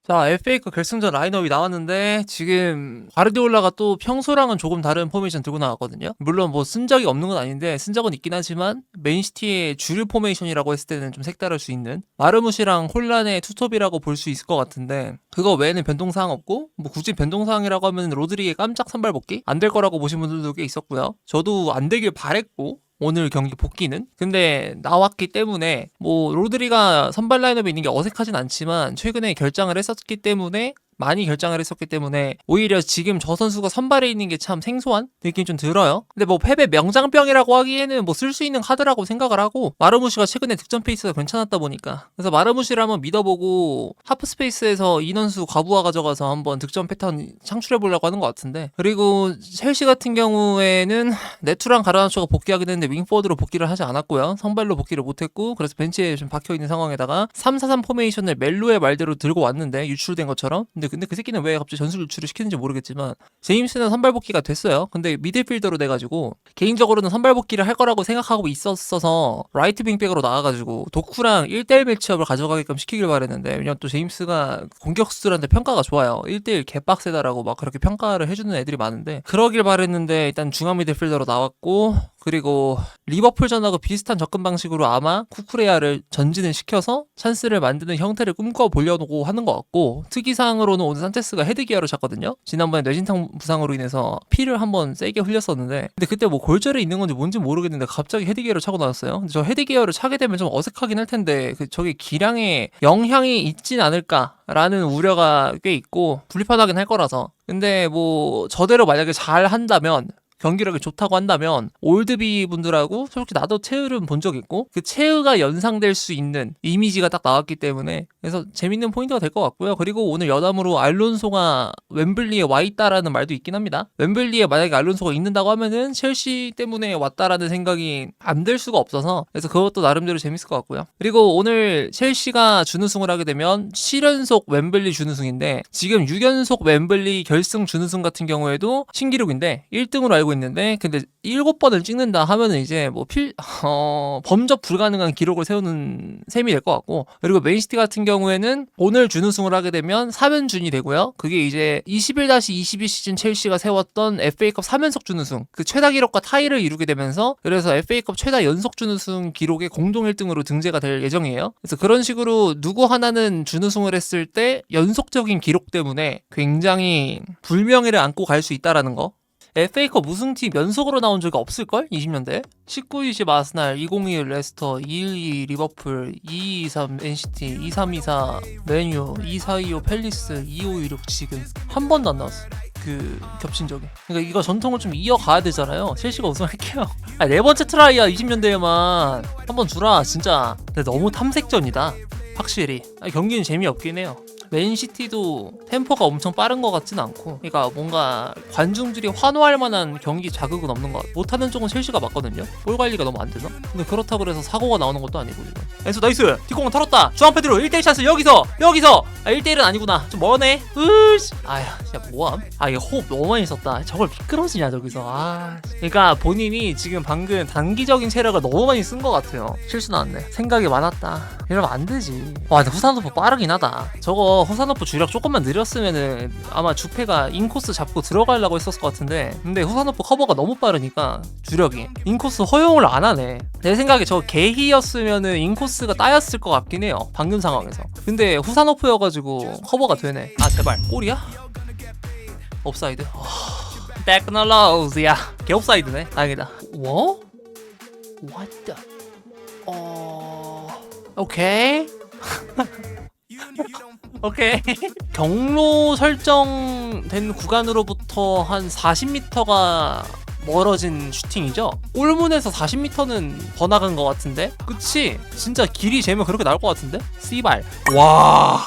자, FA컵 결승전 라인업이 나왔는데 지금 가르디올라가 또 평소랑은 조금 다른 포메이션 들고 나왔거든요. 물론 뭐 쓴 적이 없는 건 아닌데 쓴 적은 있긴 하지만 맨시티의 주류 포메이션이라고 했을 때는 좀 색다를 수 있는 마르무시랑 홀란의 투톱이라고 볼 수 있을 것 같은데 그거 외에는 변동사항 없고 뭐 굳이 변동사항이라고 하면 로드리의 깜짝 선발복귀 안 될 거라고 보신 분들도 꽤 있었고요. 저도 안 되길 바랬고 오늘 경기 복귀는 근데 나왔기 때문에 뭐 로드리가 선발 라인업에 있는 게 어색하진 않지만 최근에 결장을 했었기 때문에 많이 결장을 했었기 때문에 오히려 지금 저 선수가 선발에 있는 게 참 생소한 느낌이 좀 들어요. 근데 뭐 패배 명장병이라고 하기에는 뭐 쓸 수 있는 카드라고 생각을 하고 마르무시가 최근에 득점 페이스가 괜찮았다 보니까 그래서 마르무시를 한번 믿어보고 하프스페이스에서 인원수 과부하 가져가서 한번 득점 패턴 창출해보려고 하는 것 같은데 그리고 첼시 같은 경우에는 네투랑 가르나초가 복귀하긴 했는데 윙포워드로 복귀를 하지 않았고요. 선발로 복귀를 못했고 그래서 벤치에 좀 박혀있는 상황에다가 3-4-3 포메이션을 멜로의 말대로 들고 왔는데 유출된 것처럼 근데 그 새끼는 왜 갑자기 전술 유출을 시키는지 모르겠지만 제임스는 선발 복귀가 됐어요. 근데 미드필더로 돼가지고 개인적으로는 선발 복귀를 할 거라고 생각하고 있었어서 라이트 윙백으로 나와가지고 도쿠랑 1대1 매치업을 가져가게끔 시키길 바랬는데 왜냐면 또 제임스가 공격수들한테 평가가 좋아요. 1대1 개빡세다라고 막 그렇게 평가를 해주는 애들이 많은데 그러길 바랬는데 일단 중앙 미드필더로 나왔고 그리고 리버풀전하고 비슷한 접근 방식으로 아마 쿠쿠레아를 전진을 시켜서 찬스를 만드는 형태를 꿈꿔보려고 하는 것 같고 특이사항으로는 오늘 산체스가 헤드기어를 찼거든요. 지난번에 뇌진탕 부상으로 인해서 피를 한번 세게 흘렸었는데 근데 그때 뭐 골절이 있는 건지 뭔지 모르겠는데 갑자기 헤드기어를 차고 나왔어요. 근데 저 헤드기어를 차게 되면 좀 어색하긴 할 텐데 저게 기량에 영향이 있진 않을까라는 우려가 꽤 있고 불편하긴 할 거라서 근데 뭐 저대로 만약에 잘 한다면 경기력이 좋다고 한다면 올드비 분들하고 솔직히 나도 체흐는 본 적 있고 그 체흐가 연상될 수 있는 이미지가 딱 나왔기 때문에 그래서 재밌는 포인트가 될 것 같고요. 그리고 오늘 여담으로 알론소가 웸블리에 와 있다라는 말도 있긴 합니다. 웸블리에 만약에 알론소가 있는다고 하면은 첼시 때문에 왔다라는 생각이 안 들 수가 없어서 그래서 그것도 나름대로 재밌을 것 같고요. 그리고 오늘 첼시가 준우승을 하게 되면 7연속 웸블리 준우승인데 지금 6연속 웸블리 결승 준우승 같은 경우에도 신기록인데 1등으로 알고 있는데 근데 7번을 찍는다 하면은 이제 뭐 범접 불가능한 기록을 세우는 셈이 될 것 같고 그리고 맨시티 같은 경우에는 오늘 준우승을 하게 되면 3연준이 되고요. 그게 이제 21-22 시즌 첼시가 세웠던 FA컵 3연속 준우승 그 최다 기록과 타이를 이루게 되면서 그래서 FA컵 최다 연속 준우승 기록의 공동 1등으로 등재가 될 예정이에요. 그래서 그런 식으로 누구 하나는 준우승을 했을 때 연속적인 기록 때문에 굉장히 불명예를 안고 갈 수 있다라는 거 FA컵 우승팀 연속으로 나온 적이 없을걸? 20년대 19-20 아스날, 2021 레스터, 212 리버풀, 2223 NCT, 2324 맨유, 2425 팰리스, 2526 지금 한 번도 안 나왔어. 그 겹친 적이. 그러니까 이거 전통을 좀 이어가야 되잖아요. 첼시가 우승할게요. 네 번째 트라이야 20년대에만 한번 주라 진짜. 근데 너무 탐색전이다. 확실히 경기는 재미없긴 해요. 맨시티도 템포가 엄청 빠른 것 같진 않고 그러니까 뭔가 관중들이 환호할 만한 경기 자극은 없는 것 같아. 못하는 쪽은 첼시가 맞거든요. 볼 관리가 너무 안 되나? 근데 그렇다고 해서 사고가 나오는 것도 아니고 지금. 엔수 나이스! 뒷공간 털었다! 중앙패드로 1대1 찬스 여기서! 1대1은 아니구나. 좀 머네. 으씨! 아휴 진짜 뭐함? 이게 호흡 너무 많이 썼다. 저걸 미끄러지냐 저기서. 그러니까 본인이 지금 방금 단기적인 체력을 너무 많이 쓴 것 같아요. 실수 나왔네. 생각이 많았다. 이러면 안 되지. 와 근데 후산호프 빠르긴 하다. 저거 후산호프 주력 조금만 느렸으면은 아마 주패가 인코스 잡고 들어가려고 했었을 것 같은데 근데 후산호프 커버가 너무 빠르니까 주력이 인코스 허용을 안 하네. 내 생각에 저 개희였으면은 인코스가 따였을 것 같긴 해요. 방금 상황에서. 근데 후산호프여가지고 커버가 되네. 제발 골이야? 옵사이드. 백너러우즈야. 개 옵사이드네. 다행이다. 뭐? What the? 오케이. 오케이. 경로 설정된 구간으로부터 한 40m가 멀어진 슈팅이죠? 골문에서 40m는 번나간 것 같은데? 그치? 진짜 길이 재면 그렇게 나올 것 같은데? 씨발. 와.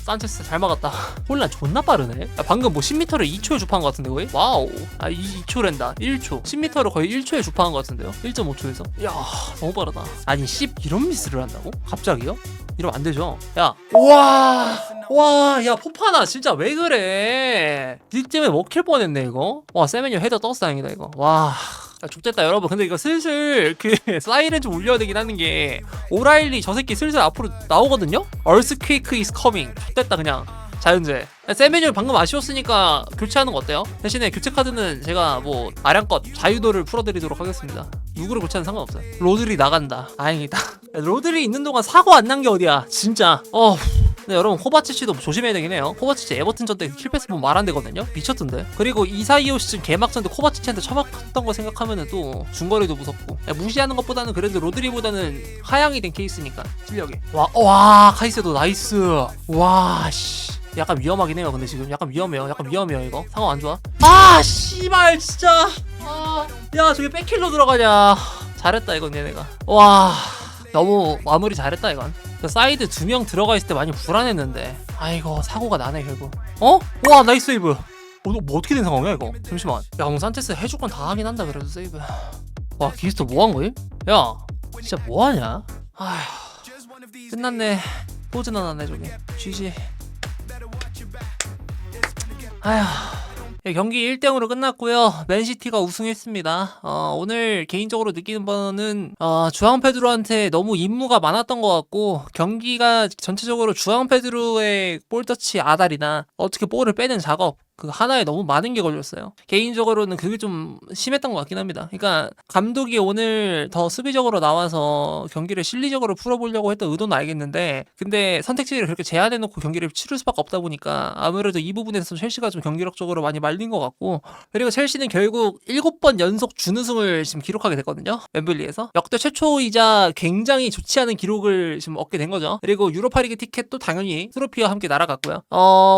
산체스 잘 막았다. 홀란 존나 빠르네. 방금 뭐 10m를 2초에 주파한 것 같은데 거의? 와우. 2초랜다. 1초. 10m를 거의 1초에 주파한 것 같은데요? 1.5초에서? 이야 너무 빠르다. 아니 이런 미스를 한다고? 갑자기요? 이러면 안 되죠. 야. 와, 야 포파나 진짜 왜 그래? 니 때문에 먹힐 뻔했네 이거. 와 세메뉴 헤더 떴어 다행이다 이거. 와. 아, 족됐다 여러분. 근데 이거 슬슬 그 사이렌 좀 울려야 되긴 하는 게 오라일리 저 새끼 슬슬 앞으로 나오거든요. 얼스퀘이크 is coming. 족됐다 그냥. 자연재. 세메뉴 방금 아쉬웠으니까 교체하는 거 어때요? 대신에 교체 카드는 제가 뭐 아량껏 자유도를 풀어드리도록 하겠습니다. 누구를 교체하는 상관없어요. 로드리 나간다. 다행이다. 로드리 있는 동안 사고 안 난 게 어디야. 진짜. 근데 여러분 호바치치도 조심해야 되긴 해요. 호바치치 에버튼전 때 킬패스 보면 말 안 되거든요. 미쳤던데. 그리고 2-4-2-5 시즌 개막전 때 코바치치한테 처박혔던 거 생각하면은 또 중거리도 무섭고. 무시하는 것보다는 그래도 로드리보다는 하향이 된 케이스니까 실력이. 와 카이세도 나이스. 와 씨. 약간 위험하긴 해요. 근데 지금 약간 위험해요. 이거 상황 안 좋아. 아 씨발 진짜. 야 저게 백킬로 들어가냐. 잘했다 이건 얘네가. 와 너무 마무리 잘했다 이건. 그 사이드 2명 들어가 있을 때 많이 불안했는데 아이고 사고가 나네 결국. 와 나이스 세이브. 뭐 어떻게 된 상황이야 이거. 잠시만. 야 오늘 산체스 해줄 건 다 하긴 한다 그래도 세이브. 와 기스토 뭐한 거임? 야 진짜 뭐하냐. 아휴 끝났네. 포즈나 났네 저기. GG. 아휴. 경기 1대0으로 끝났고요. 맨시티가 우승했습니다. 오늘 개인적으로 느끼는 바는 주앙 페드로한테 너무 임무가 많았던 것 같고 경기가 전체적으로 주앙 페드로의 볼터치 아달이나 어떻게 볼을 빼는 작업 그 하나에 너무 많은 게 걸렸어요. 개인적으로는 그게 좀 심했던 것 같긴 합니다. 그러니까 감독이 오늘 더 수비적으로 나와서 경기를 실리적으로 풀어보려고 했던 의도는 알겠는데 근데 선택지를 그렇게 제한해놓고 경기를 치를 수밖에 없다 보니까 아무래도 이 부분에서 첼시가 좀 경기력적으로 많이 말린 것 같고 그리고 첼시는 결국 7번 연속 준우승을 지금 기록하게 됐거든요. 웸블리에서 역대 최초이자 굉장히 좋지 않은 기록을 지금 얻게 된 거죠. 그리고 유로파리그 티켓도 당연히 트로피와 함께 날아갔고요.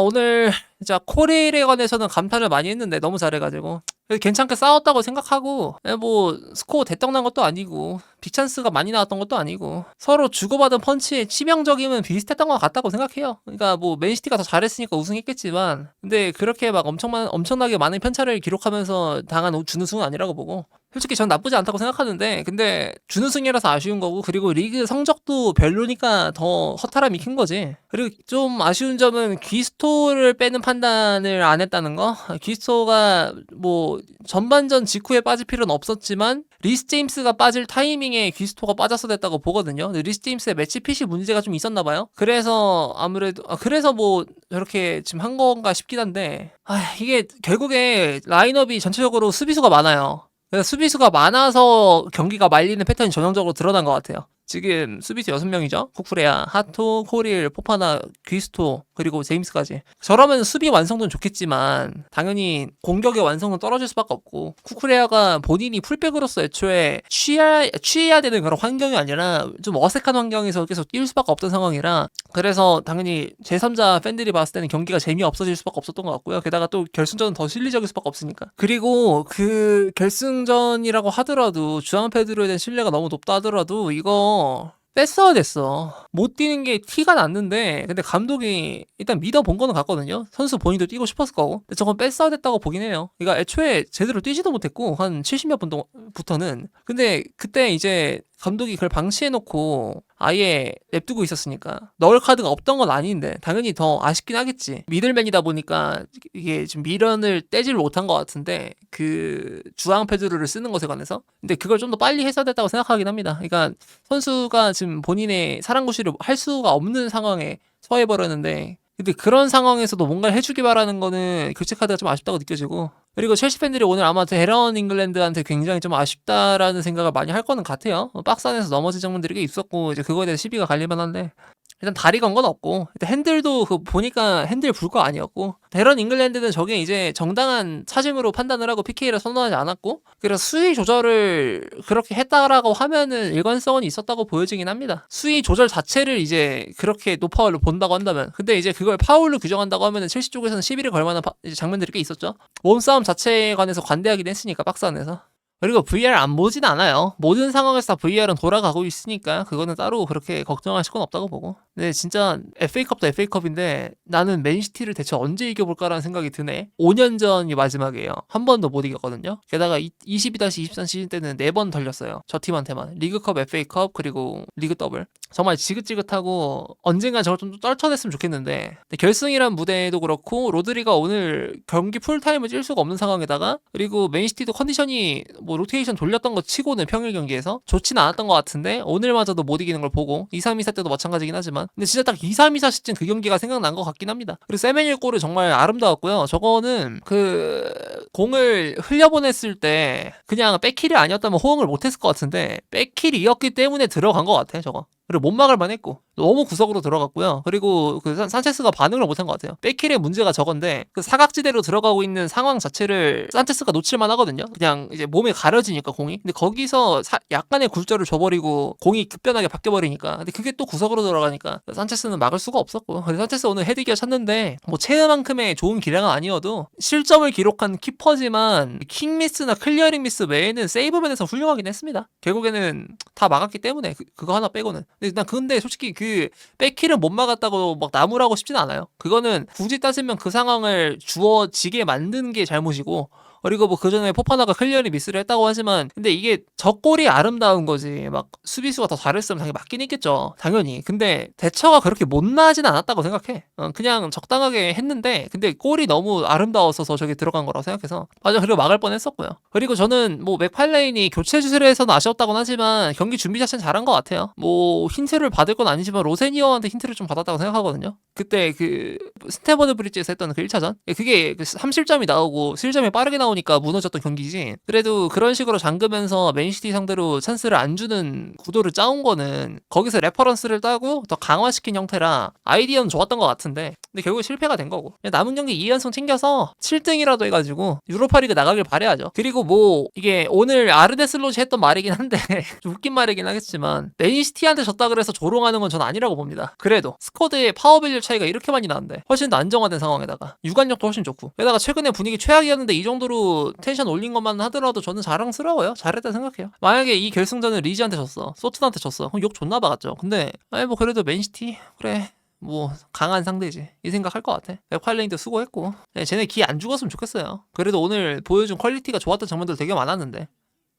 오늘 진짜 코레일에 관해서는 감탄을 많이 했는데 너무 잘해가지고 괜찮게 싸웠다고 생각하고 뭐 스코어 대떡난 것도 아니고 빅찬스가 많이 나왔던 것도 아니고 서로 주고받은 펀치의 치명적임은 비슷했던 것 같다고 생각해요. 그러니까 뭐 맨시티가 더 잘했으니까 우승했겠지만 근데 그렇게 막 엄청나게 많은 편차를 기록하면서 당한 준우승은 아니라고 보고 솔직히 전 나쁘지 않다고 생각하는데 근데 준우승이라서 아쉬운 거고 그리고 리그 성적도 별로니까 더 허탈함이 큰 거지. 그리고 좀 아쉬운 점은 귀스토를 빼는 판단을 안 했다는 거. 귀스토가 뭐 전반전 직후에 빠질 필요는 없었지만 리스 제임스가 빠질 타이밍에 귀스토가 빠져서 됐다고 보거든요. 근데 리스 제임스의 매치 핏이 문제가 좀 있었나 봐요. 그래서 아무래도 그래서 뭐 저렇게 지금 한 건가 싶긴 한데 이게 결국에 라인업이 전체적으로 수비수가 많아요. 그래서 수비수가 많아서 경기가 말리는 패턴이 전형적으로 드러난 것 같아요. 지금 수비수 6명이죠. 쿠쿠레야, 하토, 코릴, 포파나, 귀스토 그리고 제임스까지. 저러면 수비 완성도는 좋겠지만 당연히 공격의 완성도는 떨어질 수밖에 없고 쿠쿠레야가 본인이 풀백으로서 애초에 취해야 되는 그런 환경이 아니라 좀 어색한 환경에서 계속 뛸 수밖에 없던 상황이라 그래서 당연히 제3자 팬들이 봤을 때는 경기가 재미없어질 수밖에 없었던 것 같고요. 게다가 또 결승전은 더 실리적일 수밖에 없으니까. 그리고 그 결승전이라고 하더라도 주앙 페드로에 대한 신뢰가 너무 높다 하더라도 이거 뺐어야 됐어. 못 뛰는 게 티가 났는데 근데 감독이 일단 믿어본 거는 같거든요. 선수 본인도 뛰고 싶었을 거고 근데 저건 뺐어야 됐다고 보긴 해요. 그러니까 애초에 제대로 뛰지도 못했고 한 70몇 분 동안부터는 근데 그때 이제 감독이 그걸 방치해놓고 아예 냅두고 있었으니까 넣을 카드가 없던 건 아닌데 당연히 더 아쉽긴 하겠지. 미들맨이다 보니까 이게 지금 미련을 떼지를 못한 것 같은데 그 주앙 페드로를 쓰는 것에 관해서 근데 그걸 좀 더 빨리 했어야 됐다고 생각하긴 합니다. 그러니까 선수가 지금 본인의 사랑구실을 할 수가 없는 상황에 처해버렸는데 근데 그런 상황에서도 뭔가를 해주기 바라는 거는 교체 카드가 좀 아쉽다고 느껴지고 그리고 첼시 팬들이 오늘 아마 데런 잉글랜드한테 굉장히 좀 아쉽다라는 생각을 많이 할 거는 같아요. 박스 안에서 넘어진 장면들이 꽤 있었고 이제 그거에 대해서 시비가 갈릴만 한데 일단 다리 건 건 없고 일단 핸들도 보니까 핸들 불 거 아니었고 데런 잉글랜드는 저게 이제 정당한 차징으로 판단을 하고 PK를 선언하지 않았고 그래서 수위 조절을 그렇게 했다라고 하면은 일관성은 있었다고 보여지긴 합니다. 수위 조절 자체를 이제 그렇게 노파울로 본다고 한다면 근데 이제 그걸 파울로 규정한다고 하면은 첼시 쪽에서는 시비를 걸 만한 장면들이 꽤 있었죠. 몸싸움 자체에 관해서 관대하긴 했으니까 박스 안에서. 그리고 VR 안 보진 않아요. 모든 상황에서 다 VR은 돌아가고 있으니까 그거는 따로 그렇게 걱정하실 건 없다고 보고 근데 진짜 FA컵도 FA컵인데 나는 맨시티를 대체 언제 이겨볼까라는 생각이 드네. 5년 전이 마지막이에요. 한 번도 못 이겼거든요. 게다가 22-23 시즌 때는 4번 털렸어요. 저 팀한테만. 리그컵, FA컵 그리고 리그 더블. 정말 지긋지긋하고 언젠간 저걸 좀 떨쳐냈으면 좋겠는데 결승이란 무대도 그렇고 로드리가 오늘 경기 풀타임을 뛸 수가 없는 상황에다가 그리고 맨시티도 컨디션이 뭐 뭐 로테이션 돌렸던 거 치고는 평일 경기에서 좋지는 않았던 것 같은데 오늘마저도 못 이기는 걸 보고 2-3-2-4 때도 마찬가지긴 하지만 근데 진짜 딱 2-3-2-4 시즌 그 경기가 생각난 것 같긴 합니다. 그리고 세메뉴 골이 정말 아름다웠고요. 저거는 그 공을 흘려보냈을 때 그냥 백힐이 아니었다면 호응을 못했을 것 같은데 백힐이었기 때문에 들어간 것 같아 저거. 그리고 못 막을 만했고 너무 구석으로 들어갔고요. 그리고 그 산체스가 반응을 못한 것 같아요. 백힐의 문제가 저건데 그 사각지대로 들어가고 있는 상황 자체를 산체스가 놓칠만 하거든요. 그냥 이제 몸에 가려지니까 공이. 근데 거기서 약간의 굴절을 줘버리고 공이 급변하게 바뀌어버리니까. 근데 그게 또 구석으로 들어가니까 산체스는 막을 수가 없었고. 그래서 산체스 오늘 헤드기어 찼는데 뭐 체음만큼의 좋은 기량은 아니어도 실점을 기록한 키퍼지만 킥미스나 클리어링 미스 외에는 세이브면에서 훌륭하긴 했습니다. 결국에는 다 막았기 때문에 그거 하나 빼고는. 근데 솔직히 그 백힐은 못 막았다고 막 나무라고 싶진 않아요. 그거는 굳이 따지면 그 상황을 주어지게 만드는 게 잘못이고 그리고 뭐 그전에 포파나가 클리어링 미스를 했다고 하지만 근데 이게 저 골이 아름다운 거지 막 수비수가 더 잘했으면 당연히 맞긴 있겠죠 당연히. 근데 대처가 그렇게 못나진 않았다고 생각해. 그냥 적당하게 했는데 근데 골이 너무 아름다웠어서 저게 들어간 거라고 생각해서 맞아. 그리고 막을 뻔했었고요. 그리고 저는 뭐 맥팔레인이 교체 주술을 해서는 아쉬웠다곤 하지만 경기 준비 자체는 잘한 것 같아요. 뭐 힌트를 받을 건 아니지만 로세니어한테 힌트를 좀 받았다고 생각하거든요. 그때 그 스탠퍼드 브리지에서 했던 그 1차전 그게 그 3실점이 나오고 실점이 빠르게 나오니까 무너졌던 경기지. 그래도 그런 식으로 잠그면서 맨시티 상대로 찬스를 안 주는 구도를 짜온 거는 거기서 레퍼런스를 따고 더 강화시킨 형태라 아이디어는 좋았던 것 같은데 근데 결국 실패가 된 거고 남은 경기 2연승 챙겨서 7등이라도 해가지고 유로파리그 나가길 바라야죠. 그리고 뭐 이게 오늘 아르데슬롯이 했던 말이긴 한데 좀 웃긴 말이긴 하겠지만 맨시티한테 졌다 그래서 조롱하는 건 전 아니라고 봅니다. 그래도 스쿼드의 파워밸류 차이가 이렇게 많이 나는데 훨씬 더 안정화된 상황에다가 유관력도 훨씬 좋고 게다가 최근에 분위기 최악이었는데 이 정도로 텐션 올린 것만 하더라도 저는 자랑스러워요. 잘했다 생각해요. 만약에 이 결승전을 리즈한테 졌어 소트한테 졌어 그럼 욕 존나 박았죠. 근데 아니 뭐 그래도 맨시티 그래 뭐 강한 상대지 이 생각할 것 같아. 맥팔레인도 수고했고 쟤네 기 안 죽었으면 좋겠어요. 그래도 오늘 보여준 퀄리티가 좋았던 장면들 되게 많았는데